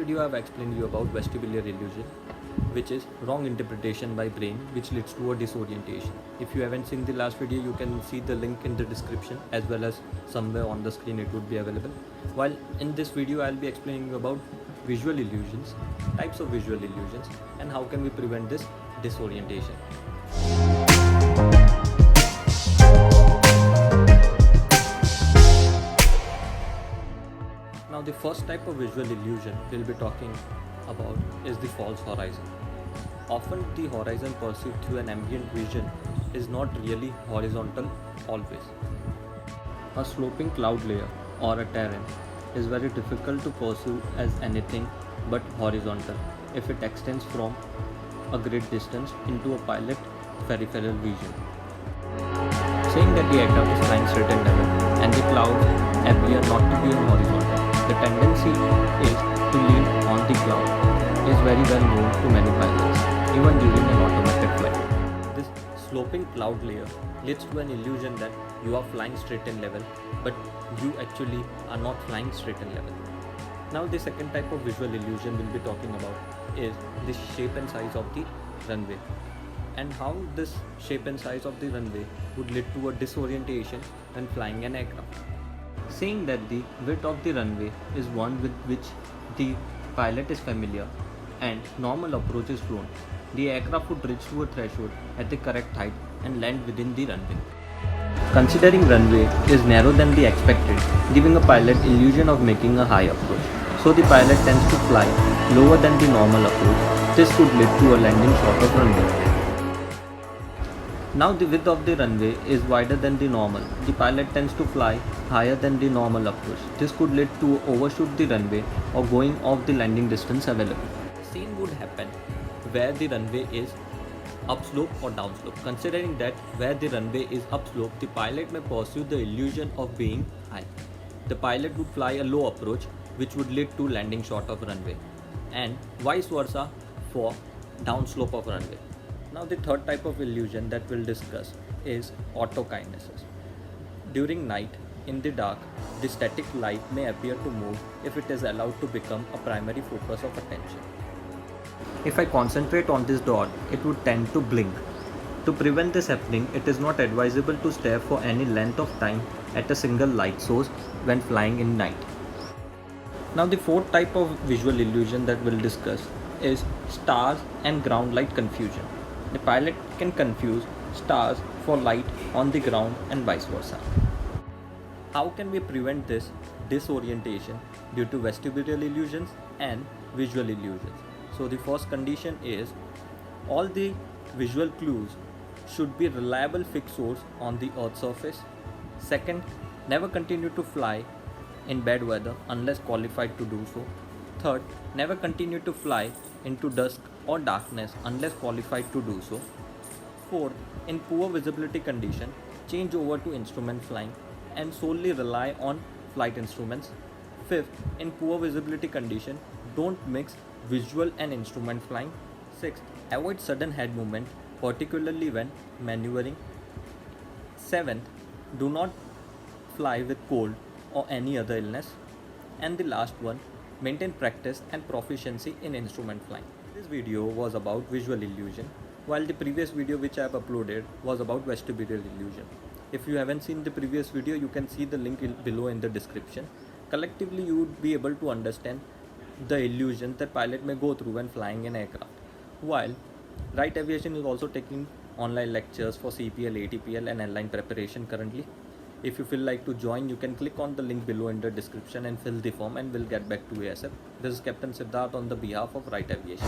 video I have explained you about vestibular illusion, which is wrong interpretation by brain which leads to a disorientation. If you haven't seen the last video, you can see the link in the description as well as somewhere on the screen it would be available. While in this video I'll be explaining you about visual illusions, types of visual illusions, and how can we prevent this disorientation. Now the first type of visual illusion we'll be talking about is the false horizon. Often the horizon perceived through an ambient vision is not really horizontal always. A sloping cloud layer or a terrain is very difficult to perceive as anything but horizontal if it extends from a great distance into a pilot peripheral vision. Saying that the aircraft is flying straight and level and the clouds appear not to be horizontal, the tendency is to lean on the cloud is very well known to many pilots, even during an automatic flight. This sloping cloud layer leads to an illusion that you are flying straight and level, but you actually are not flying straight and level. Now the second type of visual illusion we'll be talking about is the shape and size of the runway, and how this shape and size of the runway would lead to a disorientation when flying an aircraft. Saying that the width of the runway is one with which the pilot is familiar and normal approach is flown, the aircraft would reach to a threshold at the correct height and land within the runway. Considering runway is narrower than the expected, giving a pilot illusion of making a high approach. So the pilot tends to fly lower than the normal approach. This could lead to a landing short of runway. Now the width of the runway is wider than the normal. The pilot tends to fly higher than the normal approach. This could lead to overshoot the runway or going off the landing distance available. Same would happen where the runway is upslope or downslope. Considering that where the runway is upslope, the pilot may pursue the illusion of being high. The pilot would fly a low approach, which would lead to landing short of runway, and vice versa for downslope of runway. Now the third type of illusion that we'll discuss is AutoKinetics. During night, in the dark, the static light may appear to move if it is allowed to become a primary focus of attention. If I concentrate on this dot, it would tend to blink. To prevent this happening, it is not advisable to stare for any length of time at a single light source when flying in night. Now the fourth type of visual illusion that we'll discuss is stars and ground light confusion. The pilot can confuse stars for light on the ground and vice versa. How can we prevent this disorientation due to vestibular illusions and visual illusions? So the first condition is all the visual clues should be reliable fixed source on the Earth's surface. Second, never continue to fly in bad weather unless qualified to do so. Third, never continue to fly into dusk or darkness unless qualified to do so. Fourth, in poor visibility condition, change over to instrument flying and solely rely on flight instruments. Fifth, in poor visibility condition, don't mix visual and instrument flying. Sixth, avoid sudden head movement, particularly when maneuvering. Seventh, do not fly with cold or any other illness. And the last one, maintain practice and proficiency in instrument flying. This video was about visual illusion, while the previous video which I have uploaded was about vestibular illusion. If you haven't seen the previous video, you can see the link below in the description. Collectively, you would be able to understand the illusions that pilot may go through when flying an aircraft. While WRIGHT Aviation is also taking online lectures for CPL, ATPL and airline preparation currently. If you feel like to join, you can click on the link below in the description and fill the form, and we'll get back to you ASAP. This is Captain Siddharth on the behalf of WRIGHT Aviation.